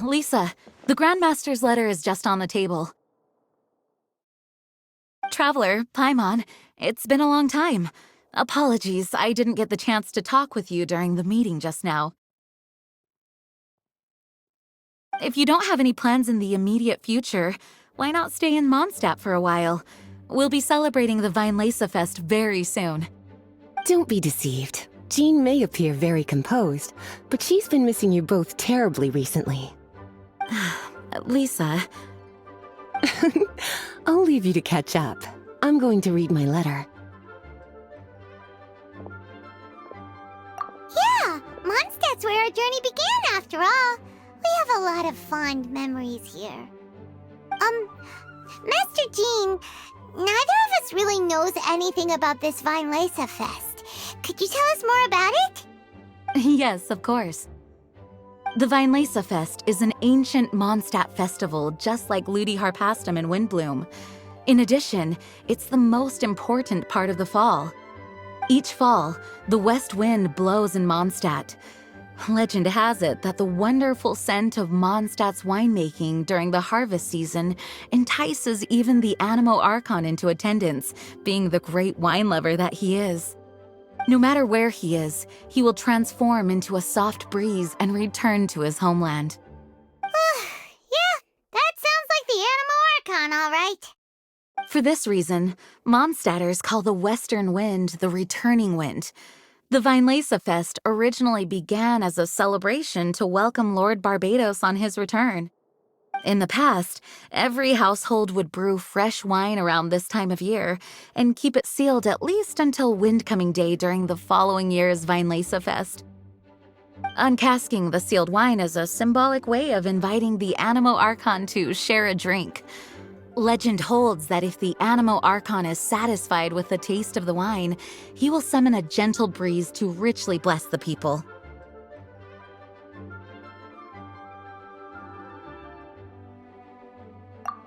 Lisa, the Grandmaster's letter is just on the table. Traveler, Paimon, it's been a long time. Apologies, I didn't get the chance to talk with you during the meeting just now. If you don't have any plans in the immediate future, why not stay in Mondstadt for a while? We'll be celebrating the Weinlese Fest very soon. Don't be deceived. Jean may appear very composed, but she's been missing you both terribly recently. Lisa... I'll leave you to catch up. I'm going to read my letter. Yeah, Mondstadt's where our journey began after all. We have a lot of fond memories here. Master Jean, neither of us really knows anything about this Weinlese Fest. Could you tell us more about it? Yes, of course. The Weinlese Fest is an ancient Mondstadt festival just like Ludi Harpastum and Windbloom. In addition, it's the most important part of the fall. Each fall, the west wind blows in Mondstadt. Legend has it that the wonderful scent of Mondstadt's winemaking during the harvest season entices even the Animo Archon into attendance, being the great wine lover that he is. No matter where he is, he will transform into a soft breeze and return to his homeland. Yeah, that sounds like the Animo Archon, all right. For this reason, Mondstadters call the western wind the returning wind. The Weinlese Fest originally began as a celebration to welcome Lord Barbados on his return. In the past, every household would brew fresh wine around this time of year and keep it sealed at least until Windcoming Day during the following year's Weinlese Fest. Uncasking the sealed wine is a symbolic way of inviting the Animo Archon to share a drink. Legend holds that if the Animo Archon is satisfied with the taste of the wine, he will summon a gentle breeze to richly bless the people.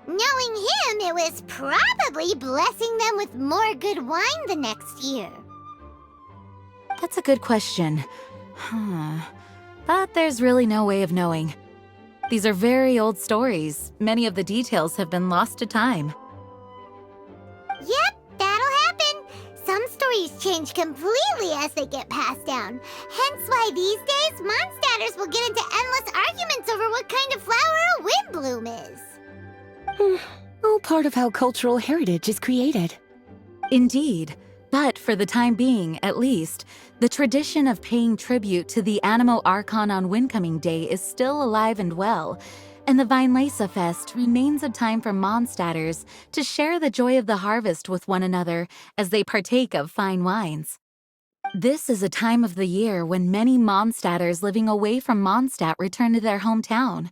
Knowing him, it was probably blessing them with more good wine the next year. That's a good question. But there's really no way of knowing. These are very old stories. Many of the details have been lost to time. Yep, that'll happen. Some stories change completely as they get passed down. Hence why these days, Mondstadters will get into endless arguments over what kind of flower a windbloom is. All part of how cultural heritage is created. Indeed. But for the time being, at least, the tradition of paying tribute to the Animo Archon on Windcoming Day is still alive and well, and the Weinlese Fest remains a time for Mondstadters to share the joy of the harvest with one another as they partake of fine wines. This is a time of the year when many Mondstadters living away from Mondstadt return to their hometown.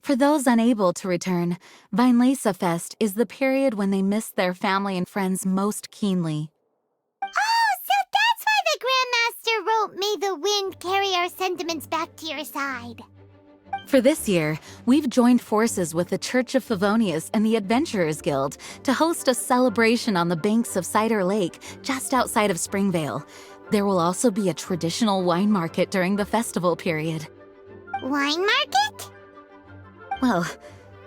For those unable to return, Weinlese Fest is the period when they miss their family and friends most keenly. Oh, so that's why the Grandmaster wrote, "May the wind carry our sentiments back to your side." For this year, we've joined forces with the Church of Favonius and the Adventurers Guild to host a celebration on the banks of Cider Lake, just outside of Springvale. There will also be a traditional wine market during the festival period. Wine market? Well,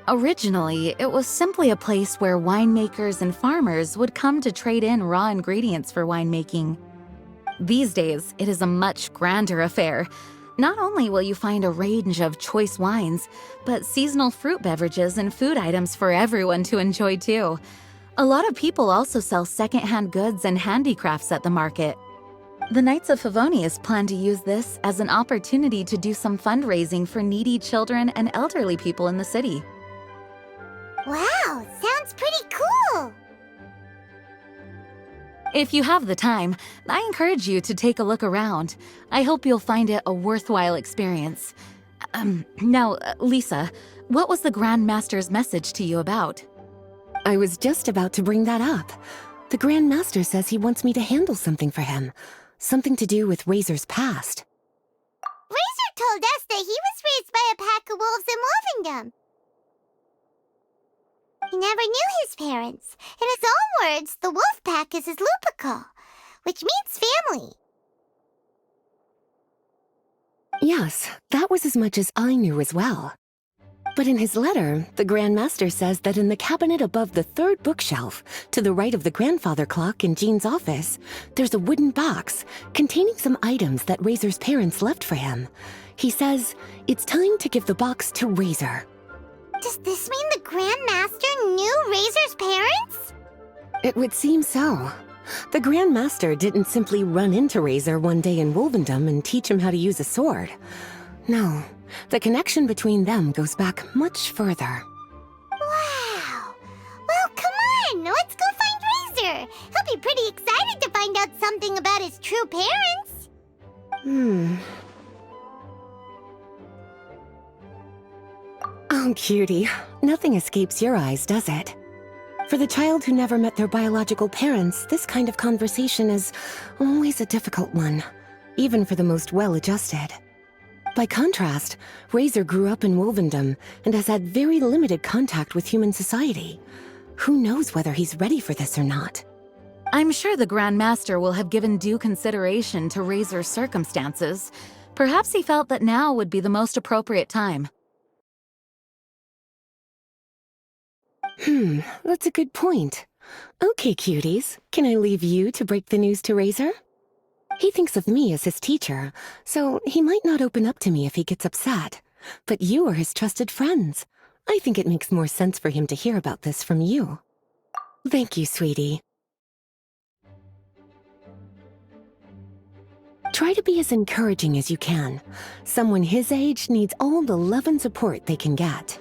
originally, it was simply a place where winemakers and farmers would come to trade in raw ingredients for winemaking. These days, it is a much grander affair. Not only will you find a range of choice wines, but seasonal fruit beverages and food items for everyone to enjoy too. A lot of people also sell secondhand goods and handicrafts at the market. The Knights of Favonius plan to use this as an opportunity to do some fundraising for needy children and elderly people in the city. Wow, sounds pretty cool. If you have the time, I encourage you to take a look around. I hope you'll find it a worthwhile experience. Now, Lisa, what was the Grand Master's message to you about? I was just about to bring that up. The Grand Master says he wants me to handle something for him. Something to do with Razor's past. Razor told us that he was raised by a pack of wolves in Wolvendom. He never knew his parents. In his own words, the wolf pack is his lupical, which means family. Yes, that was as much as I knew as well. But in his letter, the Grand Master says that in the cabinet above the third bookshelf, to the right of the grandfather clock in Jean's office, there's a wooden box containing some items that Razor's parents left for him. He says it's time to give the box to Razor. Does this mean the Grand Master knew Razor's parents? It would seem so. The Grand Master didn't simply run into Razor one day in Wolvendom and teach him how to use a sword. No, the connection between them goes back much further. Wow! Well, come on! Let's go find Razor! He'll be pretty excited to find out something about his true parents! Oh, cutie. Nothing escapes your eyes, does it? For the child who never met their biological parents, this kind of conversation is always a difficult one, even for the most well-adjusted. By contrast, Razor grew up in Wolvendom and has had very limited contact with human society. Who knows whether he's ready for this or not? I'm sure the Grand Master will have given due consideration to Razor's circumstances. Perhaps he felt that now would be the most appropriate time. That's a good point. Okay, cuties, can I leave you to break the news to Razor? He thinks of me as his teacher, so he might not open up to me if he gets upset. But you are his trusted friends. I think it makes more sense for him to hear about this from you. Thank you, sweetie. Try to be as encouraging as you can. Someone his age needs all the love and support they can get.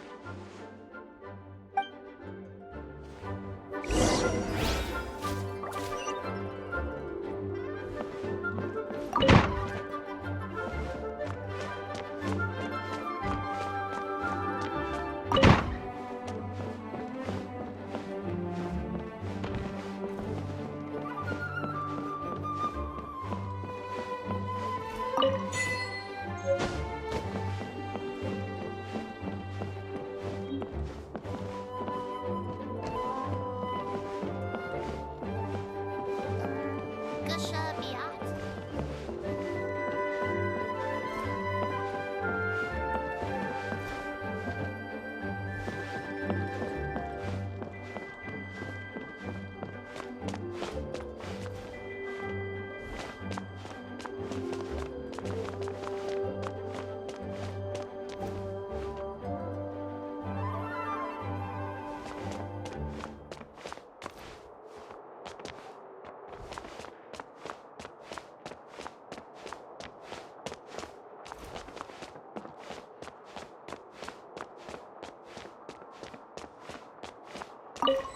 Bye.